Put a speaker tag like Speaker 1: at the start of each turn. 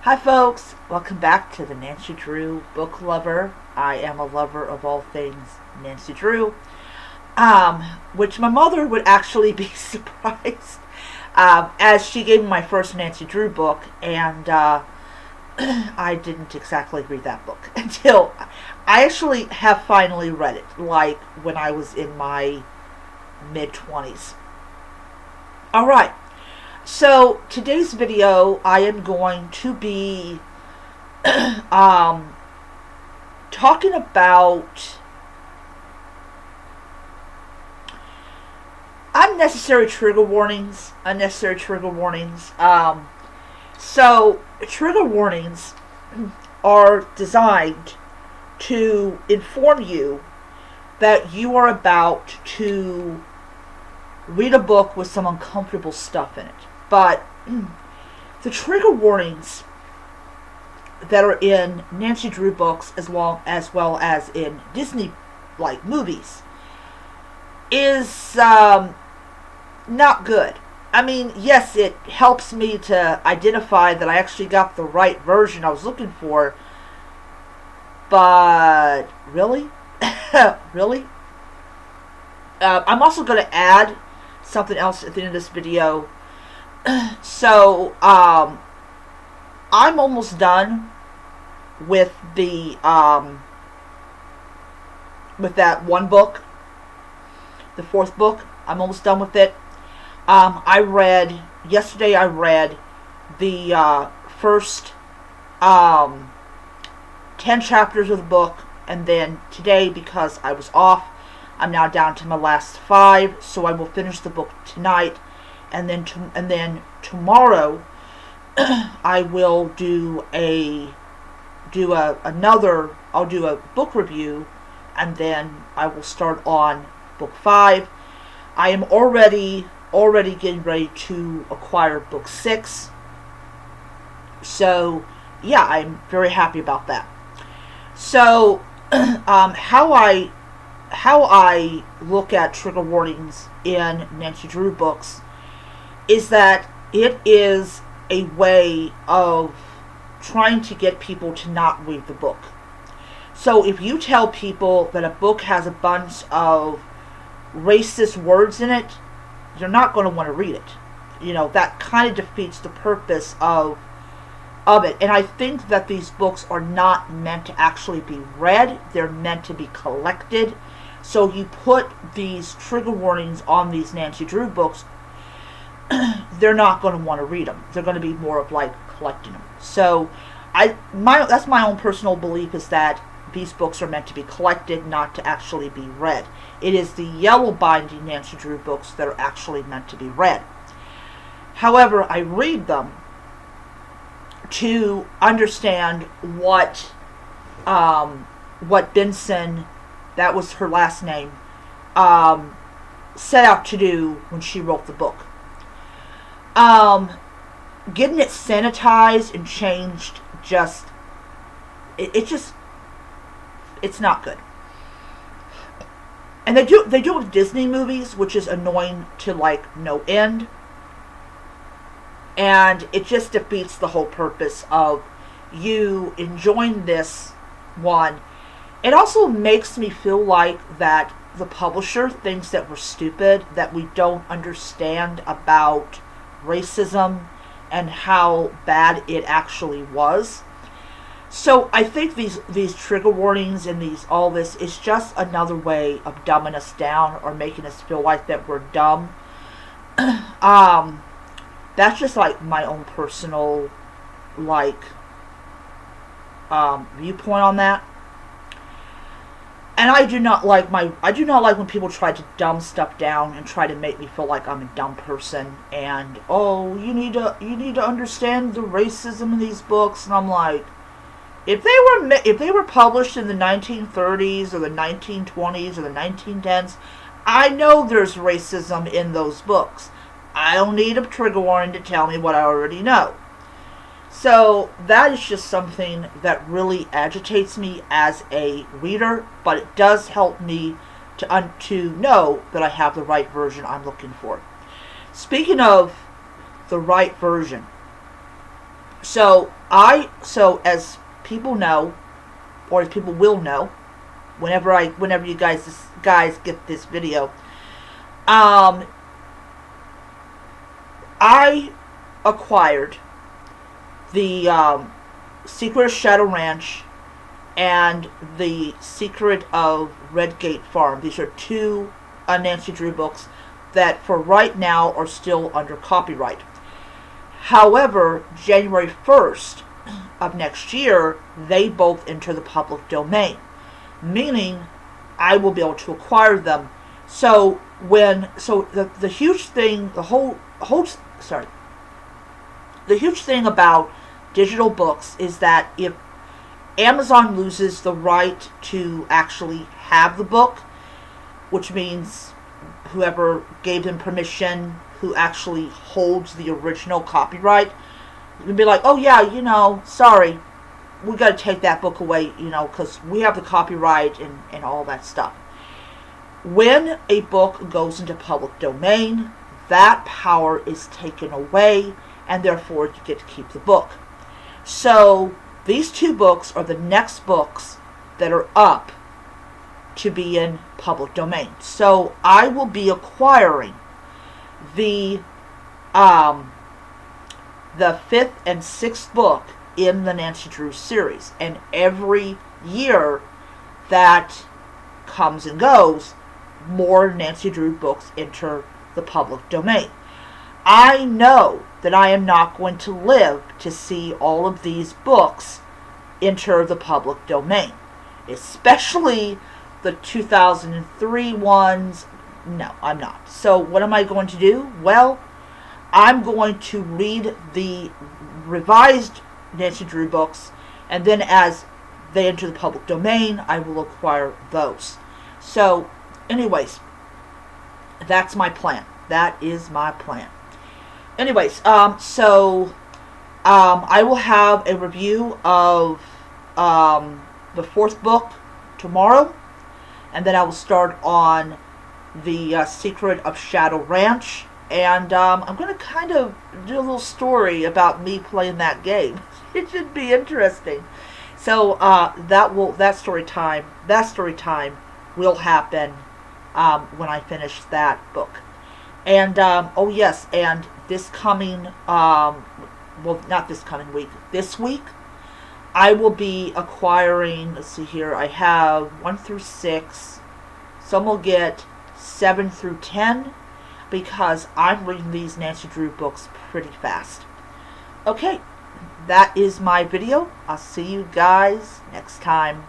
Speaker 1: Hi folks, welcome back to the Nancy Drew Book Lover. I am a lover of all things Nancy Drew, which my mother would actually be surprised, as she gave me my first Nancy Drew book, and I didn't exactly read that book until I actually have finally read it, like when I was in my mid-20s. Alright, so today's video I am going to be um, talking about unnecessary trigger warnings. So trigger warnings are designed to inform you that you are about to read a book with some uncomfortable stuff in it. But the trigger warnings that are in Nancy Drew books as well as in Disney like movies is not good. I mean, yes, it helps me to identify that I actually got the right version I was looking for, but really? Really? I'm also going to add something else at the end of this video. So, I'm almost done with the, with that one book, the fourth book. I'm almost done with it. Yesterday I read the, first, 10 chapters of the book, and then today, because I was off, I'm now down to my last 5, so I will finish the book tonight, and then tomorrow I will do a book review, and then I will start on book 5. I am already getting ready to acquire book 6. So yeah, I'm very happy about that. So how I look at trigger warnings in Nancy Drew books is that it is a way of trying to get people to not read the book. So if you tell people that a book has a bunch of racist words in it, you're not going to want to read it. You know, that kind of defeats the purpose of it. And I think that these books are not meant to actually be read. They're meant to be collected. So you put these trigger warnings on these Nancy Drew books, they're not going to want to read them. They're going to be more of like collecting them. So that's my own personal belief, is that these books are meant to be collected, not to actually be read. It is the yellow binding Nancy Drew books that are actually meant to be read. However, I read them to understand what Benson, that was her last name, set out to do when she wrote the book. Getting it sanitized and changed, it's not good. And they do it with Disney movies, which is annoying to like no end. And it just defeats the whole purpose of you enjoying this one. It also makes me feel like that the publisher thinks that we're stupid, that we don't understand about racism and how bad it actually was. So I think these trigger warnings and all this is just another way of dumbing us down or making us feel like that we're dumb. That's just like my own personal viewpoint on that. And I do not like when people try to dumb stuff down and try to make me feel like I'm a dumb person, and you need to understand the racism in these books. And I'm like, if they were published in the 1930s or the 1920s or the 1910s, I know there's racism in those books. I don't need a trigger warning to tell me what I already know. So that is just something that really agitates me as a reader, but it does help me to know that I have the right version I'm looking for. Speaking of the right version, so So as people know, or as people will know, whenever you guys get this video, I acquired the Secret of Shadow Ranch and the Secret of Redgate Farm. These are two Nancy Drew books that for right now are still under copyright. However, January 1st of next year, they both enter the public domain, meaning I will be able to acquire them. So the huge thing, the huge thing about digital books is that if Amazon loses the right to actually have the book, which means whoever gave them permission, who actually holds the original copyright, would be like, oh yeah, sorry, we got to take that book away, because we have the copyright and all that stuff. When a book goes into public domain, that power is taken away, and therefore you get to keep the book. So these two books are the next books that are up to be in public domain. So I will be acquiring the fifth and sixth book in the Nancy Drew series, and every year that comes and goes, more Nancy Drew books enter the public domain. I know that I am not going to live to see all of these books enter the public domain, especially the 2003 ones. No, I'm not. So what am I going to do? Well, I'm going to read the revised Nancy Drew books, and then as they enter the public domain, I will acquire those. So, anyways, that's my plan. That is my plan. Anyways, I will have a review of the fourth book tomorrow, and then I will start on the Secret of Shadow Ranch, and I'm going to kind of do a little story about me playing that game. It should be interesting. So that story time will happen when I finish that book. And oh yes, and this coming not this coming week, this week I will be acquiring, let's see here, I have 1 through 6. Some will get 7 through 10 because I'm reading these Nancy Drew books pretty fast. Okay, that is my video. I'll see you guys next time.